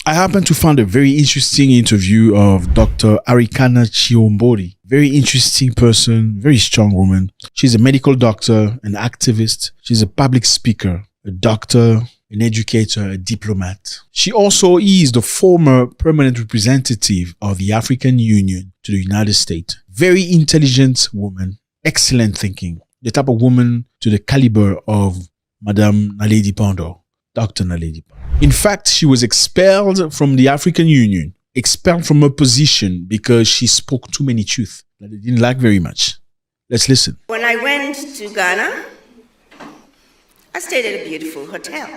I happened to find a very interesting interview of Dr. Arikana Chiombori. Very interesting person, very strong woman. She's a medical doctor, an activist. She's a public speaker, a doctor, an educator, a diplomat. She also is the former permanent representative of the African Union to the United States. Very intelligent woman, excellent thinking. The type of woman to the caliber of Madame Naledi Pandor, Dr. Naledi Pandor. In fact, she was expelled from the African Union, expelled from her position because she spoke too many truths that they didn't like very much. Let's listen. When I went to Ghana, I stayed at a beautiful hotel.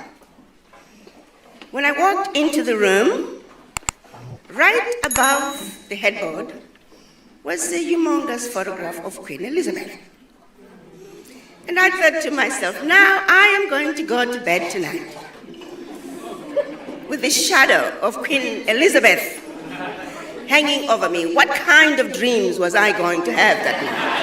When I walked into the room, right above the headboard was a humongous photograph of Queen Elizabeth. And I thought to myself, now I am going to go to bed tonight with the shadow of Queen Elizabeth hanging over me. What kind of dreams was I going to have that night?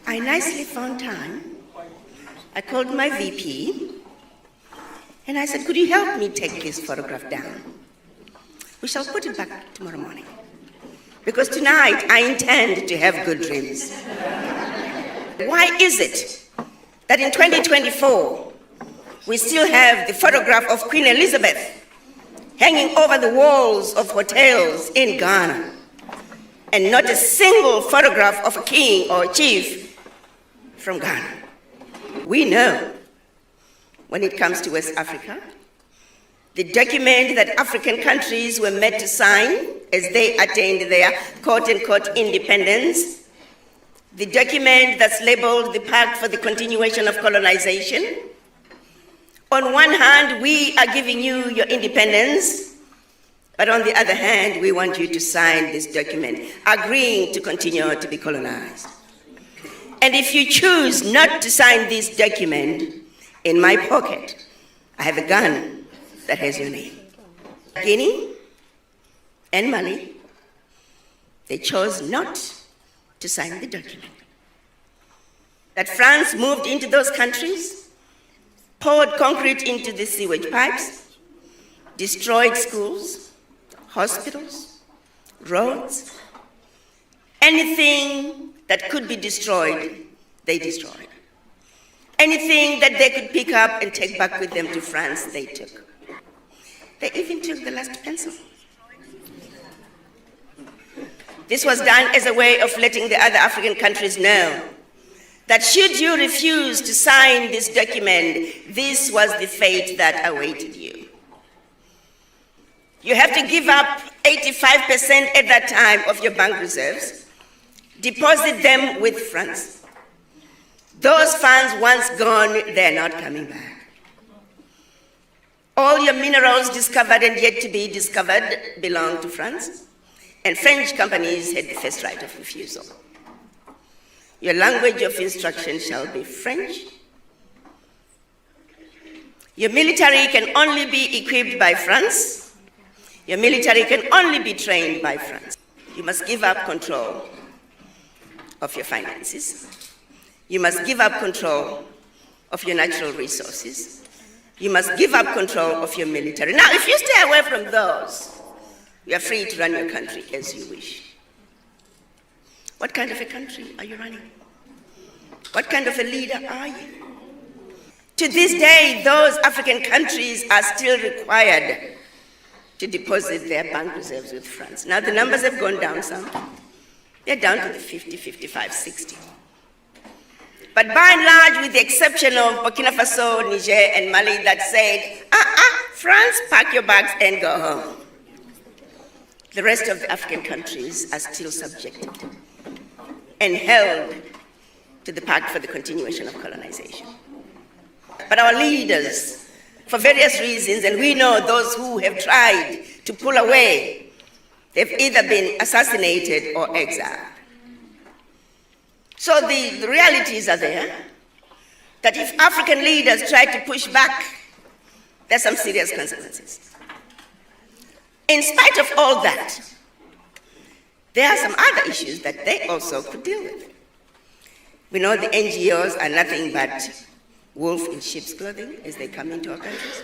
I nicely found time. I called my VP and I said, could you help me take this photograph down? We shall put it back tomorrow morning, because tonight I intend to have good dreams. Why is it that in 2024, we still have the photograph of Queen Elizabeth hanging over the walls of hotels in Ghana, and not a single photograph of a king or a chief from Ghana? We know when it comes to West Africa, the document that African countries were made to sign as they attained their quote-unquote independence, the document that's labeled the Pact for the Continuation of Colonization. On one hand, we are giving you your independence, but on the other hand, we want you to sign this document, agreeing to continue to be colonized. And if you choose not to sign this document, in my pocket, I have a gun that has your name. Guinea and Mali, they chose not to sign the document. That France moved into those countries, poured concrete into the sewage pipes, destroyed schools, hospitals, roads. Anything that could be destroyed, they destroyed. Anything that they could pick up and take back with them to France, they took. They even took the last pencil. This was done as a way of letting the other African countries know that should you refuse to sign this document, this was the fate that awaited you. You have to give up 85% at that time of your bank reserves, deposit them with France. Those funds, once gone, they're not coming back. All your minerals discovered and yet to be discovered belong to France, and French companies had the first right of refusal. Your language of instruction shall be French. Your military can only be equipped by France. Your military can only be trained by France. You must give up control of your finances. You must give up control of your natural resources. You must give up control of your military. Now, if you stay away from those, you are free to run your country as you wish. What kind of a country are you running? What kind of a leader are you? To this day, those African countries are still required to deposit their bank reserves with France. Now, the numbers have gone down some. They're down to the 50, 55, 60. But by and large, with the exception of Burkina Faso, Niger, and Mali that said, France, pack your bags and go home. The rest of the African countries are still subjected and held to the Pact for the Continuation of Colonization. But our leaders, for various reasons, and we know those who have tried to pull away, they've either been assassinated or exiled. So the realities are there, that if African leaders try to push back, there's some serious consequences. In spite of all that, there are some other issues that they also could deal with. We know the NGOs are nothing but wolf in sheep's clothing as they come into our countries.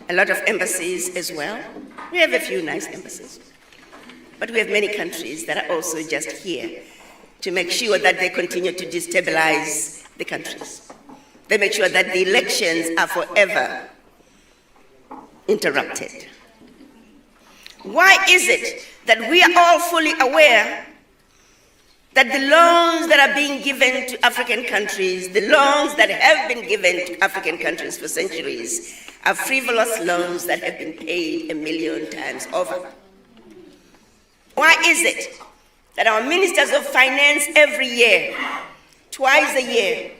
A lot of embassies as well. We have a few nice embassies. But we have many countries that are also just here to make sure that they continue to destabilize the countries. They make sure that the elections are forever interrupted. Why is it that we are all fully aware that the loans that are being given to African countries, the loans that have been given to African countries for centuries, are frivolous loans that have been paid 1,000,000 times over? Why is it that our ministers of finance every year, twice a year,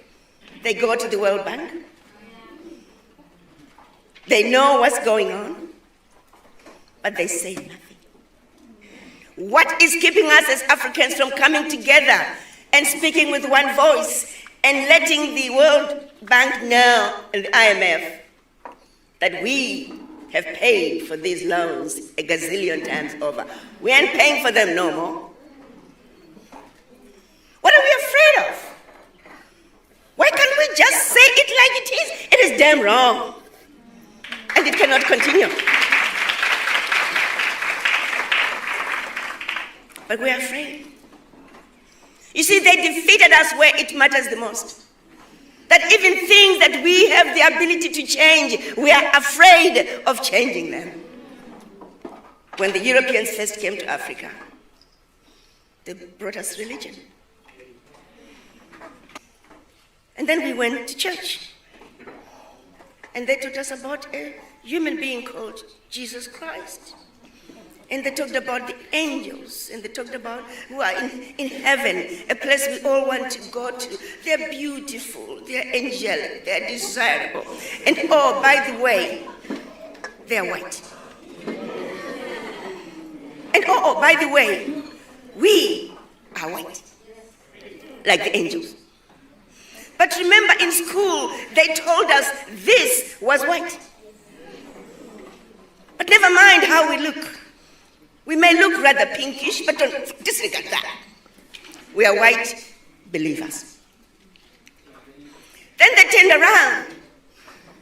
they go to the World Bank? They know what's going on, but they say nothing. What is keeping us as Africans from coming together and speaking with one voice and letting the World Bank know and the IMF that we have paid for these loans a gazillion times over? We aren't paying for them no more. What are we afraid of? Why can't we just say it like it is? It is damn wrong. And it cannot continue. But we're afraid. You see, they defeated us where it matters the most. That even things that we have the ability to change, we are afraid of changing them. When the Europeans first came to Africa, they brought us religion. And then we went to church. And they taught us about a human being called Jesus Christ. And they talked about the angels, and they talked about who are in heaven, a place we all want to go to. They're beautiful, they're angelic, they're desirable. And oh, by the way, they're white. And oh, by the way, we are white, like the angels. But remember, in school, they told us this was white. But never mind how we look. We may look rather pinkish, but don't disregard that. We are white believers. Then they turned around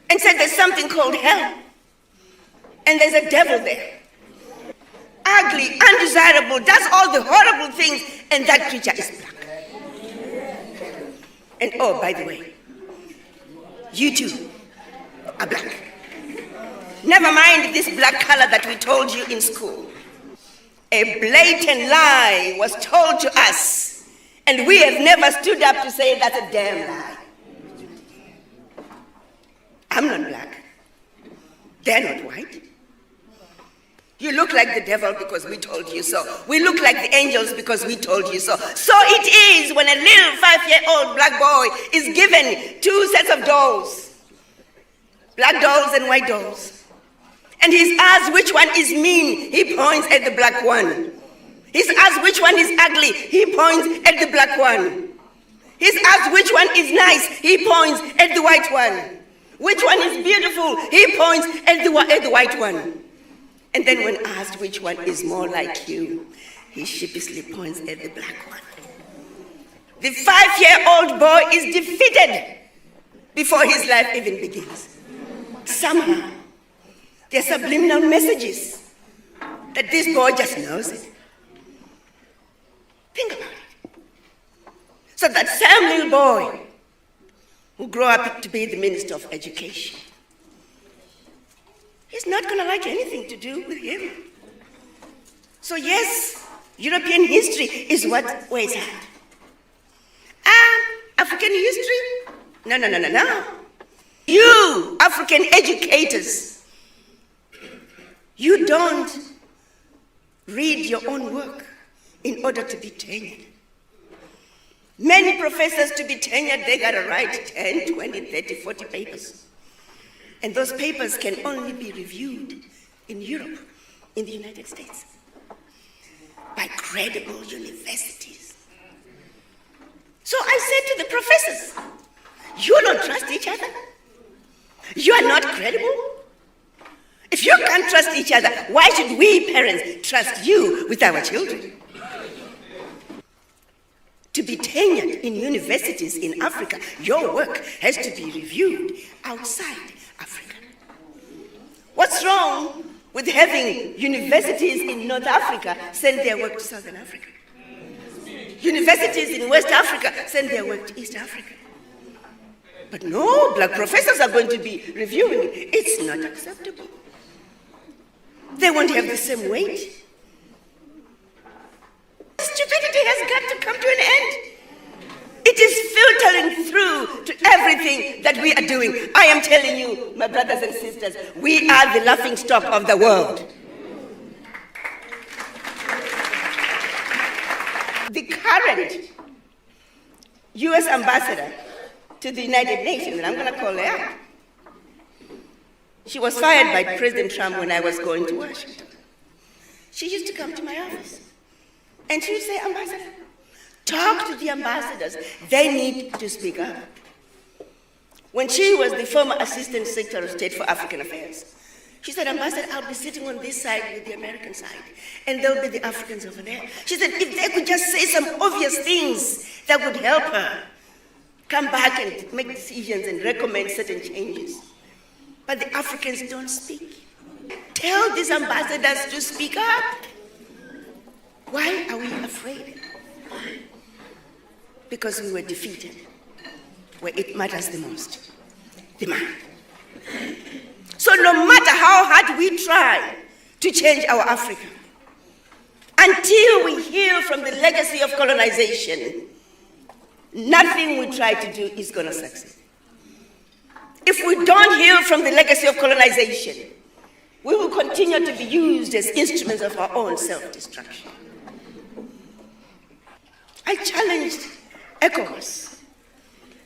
and said there's something called hell. And there's a devil there. Ugly, undesirable, does all the horrible things, and that creature is black. And oh, by the way, you too are black. Never mind this black color that we told you in school. A blatant lie was told to us, and we have never stood up to say that's a damn lie. I'm not black. They're not white. You look like the devil because we told you so. We look like the angels because we told you so. So it is when a little 5-year-old black boy is given 2 sets of dolls, black dolls and white dolls. And he's asked which one is mean, he points at the black one. He's asked which one is ugly, he points at the black one. He's asked which one is nice, he points at the white one. Which one is beautiful, he points at the white one. And then when asked which one is more like you, he sheepishly points at the black one. The 5-year-old boy is defeated before his life even begins. Somehow, there are subliminal messages that this boy just knows it. Think about it. So that same little boy who grew up to be the Minister of Education, he's not going to like anything to do with him. So yes, European history is what weighs at. African history? No. You, African educators, you don't read your own work in order to be tenured. Many professors, to be tenured, they got to write 10, 20, 30, 40 papers. And those papers can only be reviewed in Europe, in the United States, by credible universities. So I said to the professors, you don't trust each other? You are not credible? If you can't trust each other, why should we parents trust you with our children? to be tenured in universities in Africa, your work has to be reviewed outside Africa. What's wrong with having universities in North Africa send their work to Southern Africa? Universities in West Africa send their work to East Africa. But no, black professors are going to be reviewing it. It's not acceptable. They won't have the same weight. Stupidity has got to come to an end. It is filtering through to everything that we are doing. I am telling you, my brothers and sisters, we are the laughingstock of the world. The current US ambassador to the United Nations, and I'm going to call her out. She was fired by President Trump when I was going to Washington. She used to come to my office. And she would say, Ambassador, talk to the ambassadors. They need to speak up. When she was the former Assistant Secretary of State for African Affairs, she said, Ambassador, I'll be sitting on this side with the American side, and there'll be the Africans over there. She said, if they could just say some obvious things that would help her come back and make decisions and recommend certain changes. But the Africans don't speak. Tell these ambassadors to speak up. Why are we afraid? Because we were defeated where it matters the most, the mind. So no matter how hard we try to change our Africa, until we heal from the legacy of colonization, nothing we try to do is going to succeed. If we don't heal from the legacy of colonization, we will continue to be used as instruments of our own self-destruction. I challenged ECOWAS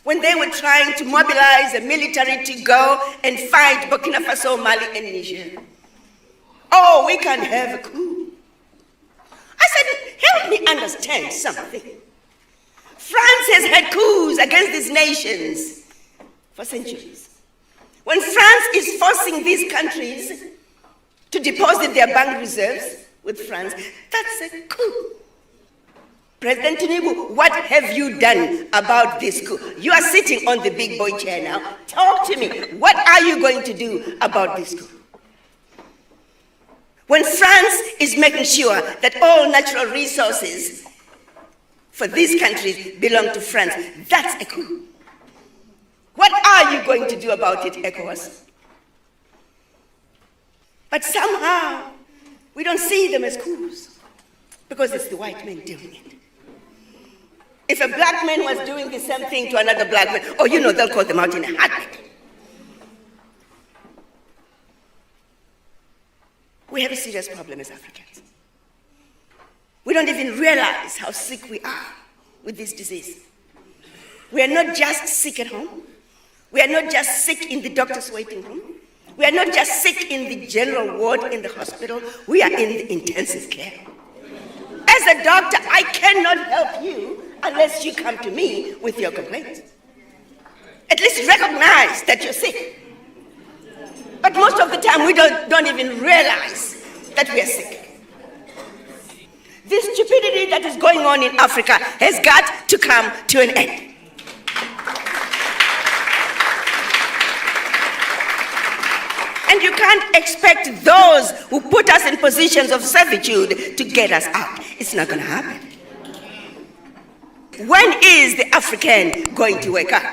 when they were trying to mobilize the military to go and fight Burkina Faso, Mali, and Niger. Oh, we can have a coup. I said, help me understand something. France has had coups against these nations for centuries. When France is forcing these countries to deposit their bank reserves with France, that's a coup. President Tinubu, what have you done about this coup? You are sitting on the big boy chair now. Talk to me. What are you going to do about this coup? When France is making sure that all natural resources for these countries belong to France, that's a coup. What are you going to do about it, ECOWAS? But somehow, we don't see them as coups because it's the white men doing it. If a black man was doing the same thing to another black man, oh, you know, they'll call them out in a heartbeat. We have a serious problem as Africans. We don't even realize how sick we are with this disease. We are not just sick at home. We are not just sick in the doctor's waiting room. We are not just sick in the general ward in the hospital. We are in the intensive care. As a doctor, I cannot help you unless you come to me with your complaints. At least recognize that you're sick. But most of the time, we don't even realize that we are sick. This stupidity that is going on in Africa has got to come to an end. And you can't expect those who put us in positions of servitude to get us out. It's not going to happen. When is the African going to wake up?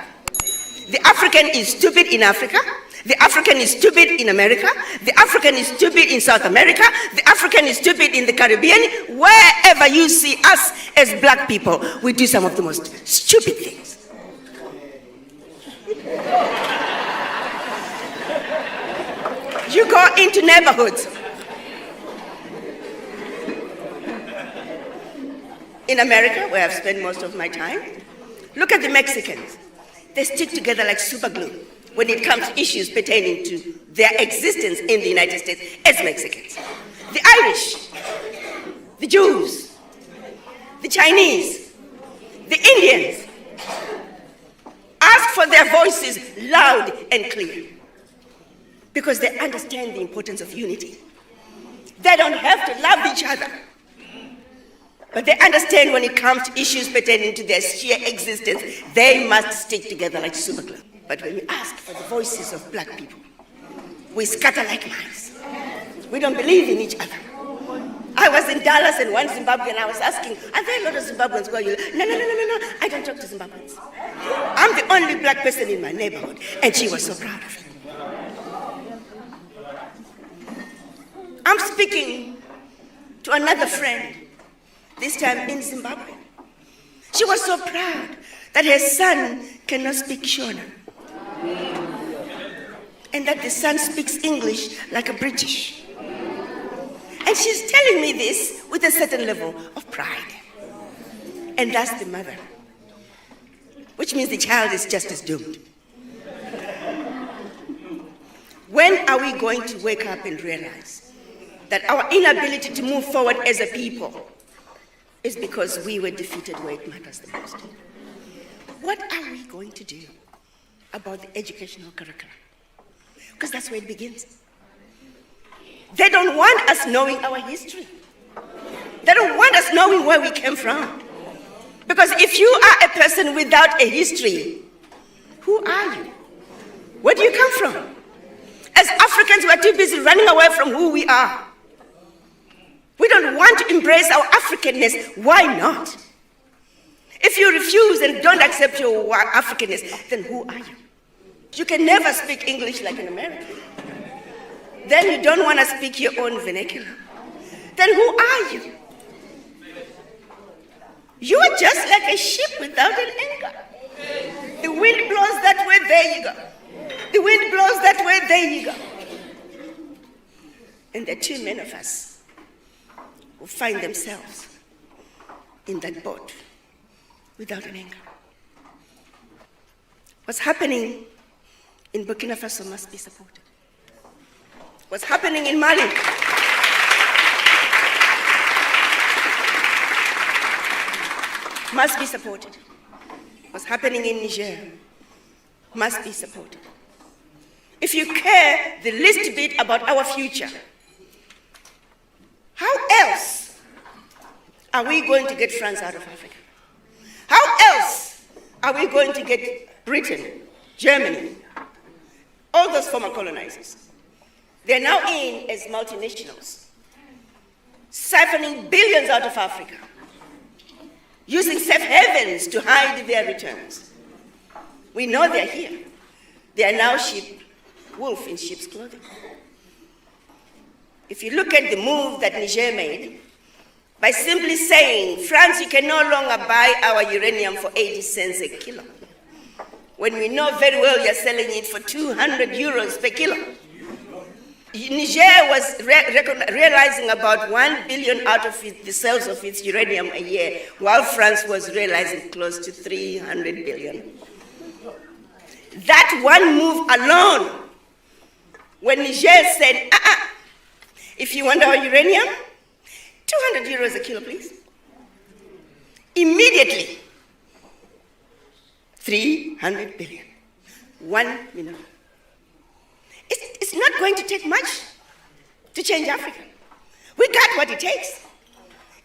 The African is stupid in Africa. The African is stupid in America. The African is stupid in South America. The African is stupid in the Caribbean. Wherever you see us as black people, we do some of the most stupid things. You go into neighborhoods in America, where I've spent most of my time. Look at the Mexicans. They stick together like super glue when it comes to issues pertaining to their existence in the United States as Mexicans. The Irish, the Jews, the Chinese, the Indians ask for their voices loud and clear because they understand the importance of unity. They don't have to love each other. But they understand when it comes to issues pertaining to their sheer existence, they must stick together like super glue. But when we ask for the voices of black people, we scatter like mice. We don't believe in each other. I was in Dallas and one Zimbabwean, I was asking, are there a lot of Zimbabweans who are you? No, I don't talk to Zimbabweans. I'm the only black person in my neighborhood, and she was so proud of it. I'm speaking to another friend, this time in Zimbabwe. She was so proud that her son cannot speak Shona, and that the son speaks English like a British. And she's telling me this with a certain level of pride. And that's the mother, which means the child is just as doomed. When are we going to wake up and realize that our inability to move forward as a people is because we were defeated where it matters the most? What are we going to do about the educational curriculum? Because that's where it begins. They don't want us knowing our history. They don't want us knowing where we came from. Because if you are a person without a history, who are you? Where do you come from? As Africans, we're too busy running away from who we are. We don't want to embrace our Africanness. Why not? If you refuse and don't accept your Africanness, then who are you? You can never speak English like an American. Then you don't want to speak your own vernacular. Then who are you? You are just like a ship without an anchor. The wind blows that way, there you go. The wind blows that way, there you go. And there are too many of us who find themselves in that boat without an anchor. What's happening in Burkina Faso must be supported. What's happening in Mali must be supported. What's happening in Niger must be supported. If you care the least bit about our future, how else are we going to get France out of Africa? How else are we going to get Britain, Germany, all those former colonizers? They're now in as multinationals, siphoning billions out of Africa, using safe havens to hide their returns. We know they're here. They are now wolf in sheep's clothing. If you look at the move that Niger made, by simply saying, France, you can no longer buy our uranium for 80 cents a kilo, when we know very well you're selling it for 200 euros per kilo. Niger was realizing about 1 billion out of the sales of its uranium a year, while France was realizing close to 300 billion. That one move alone, when Niger said, if you want our uranium, 200 euros a kilo, please. Immediately, 300 billion, 1 minute. It's not going to take much to change Africa. We got what it takes.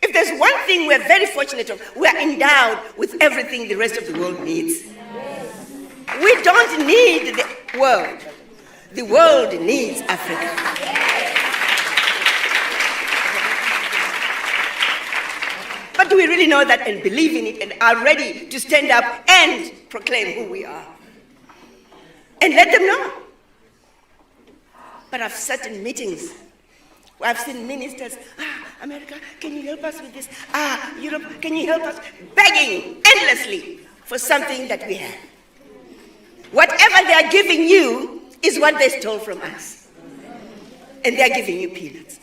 If there's one thing we're very fortunate of, we're endowed with everything the rest of the world needs. We don't need the world. The world needs Africa. But do we really know that and believe in it and are ready to stand up and proclaim who we are? And let them know. But I've sat in meetings where I've seen ministers, America, can you help us with this? Europe, can you help us? Begging endlessly for something that we have. Whatever they are giving you is what they stole from us. And they are giving you peanuts.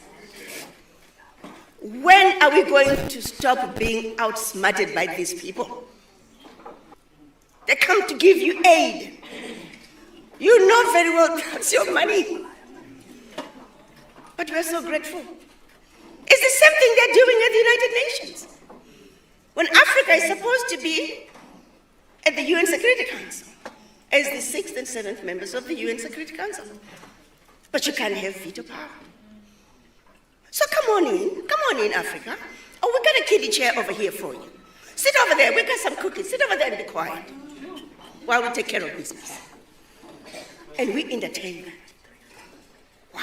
When are we going to stop being outsmarted by these people? They come to give you aid. You know very well that's your money. But we're so grateful. It's the same thing they're doing at the United Nations. When Africa is supposed to be at the UN Security Council as the 6th and 7th members of the UN Security Council. But you can't have veto power. So come on in, Africa. Oh, we got a kiddie chair over here for you. Sit over there, we got some cookies. Sit over there and be quiet while we take care of business. And we entertain that. Wow.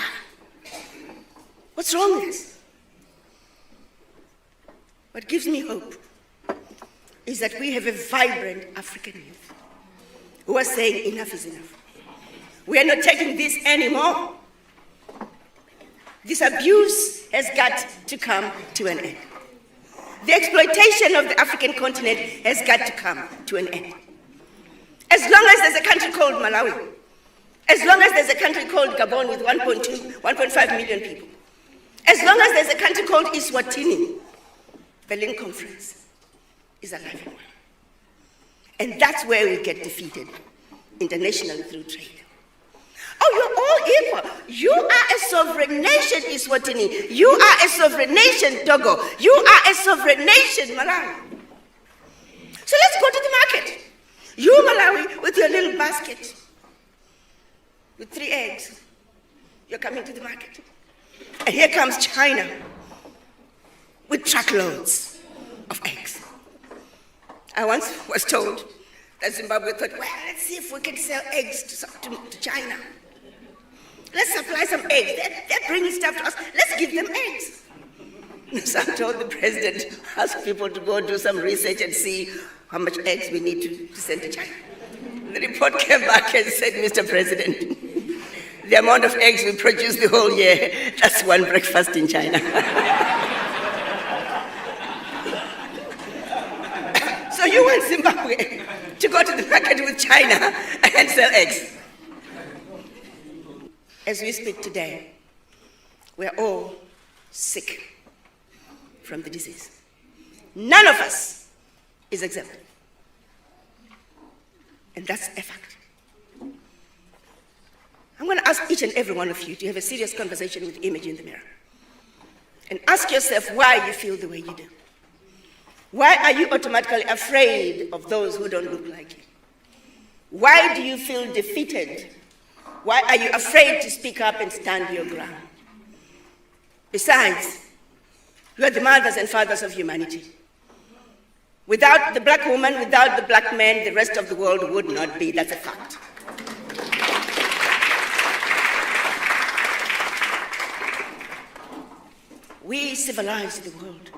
What's wrong with us? What gives me hope is that we have a vibrant African youth who are saying enough is enough. We are not taking this anymore. This abuse has got to come to an end. The exploitation of the African continent has got to come to an end. As long as there's a country called Malawi, as long as there's a country called Gabon with 1.5 million people, as long as there's a country called Eswatini, Berlin Conference is alive and well. And that's where we get defeated internationally through trade. Oh, you're all equal. You are a sovereign nation, Eswatini. You are a sovereign nation, Togo. You are a sovereign nation, Malawi. So let's go to the market. You, Malawi, with your little basket, with 3 eggs, you're coming to the market. And here comes China with truckloads of eggs. I once was told that Zimbabwe thought, well, let's see if we can sell eggs to China. Let's supply some eggs. They're bringing stuff to us. Let's give them eggs. So I told the president, ask people to go do some research and see how much eggs we need to send to China. The report came back and said, Mr. President, the amount of eggs we produce the whole year, that's one breakfast in China. So you want Zimbabwe to go to the market with China and sell eggs. As we speak today, we're all sick from the disease. None of us is exempt. And that's a fact. I'm going to ask each and every one of you to have a serious conversation with the image in the mirror. And ask yourself why you feel the way you do. Why are you automatically afraid of those who don't look like you? Why do you feel defeated? Why are you afraid to speak up and stand your ground? Besides, you are the mothers and fathers of humanity. Without the black woman, without the black man, the rest of the world would not be. That's a fact. We civilized the world.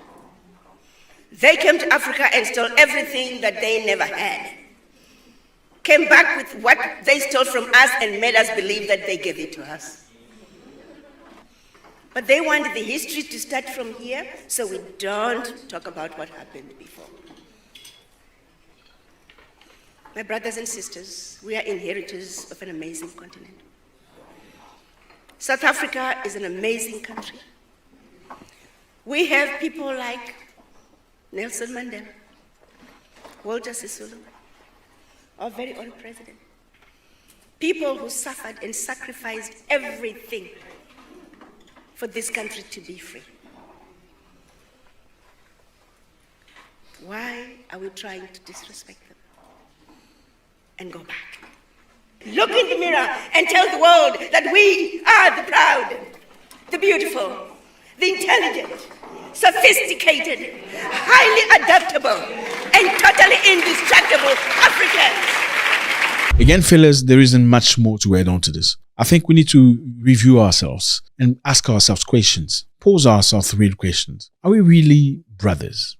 They came to Africa and stole everything that they never had. Came back with what they stole from us and made us believe that they gave it to us. But they wanted the history to start from here, so we don't talk about what happened before. My brothers and sisters, we are inheritors of an amazing continent. South Africa is an amazing country. We have people like Nelson Mandela, Walter Sisulu, our very own president. People who suffered and sacrificed everything for this country to be free. Why are we trying to disrespect them and go back? Look in the mirror and tell the world that we are the proud, the beautiful, the intelligent, sophisticated, highly adaptable, and totally indestructible Africans. Again, fellas, there isn't much more to add on to this. I think we need to review ourselves and ask ourselves questions. Pose ourselves real questions. Are we really brothers?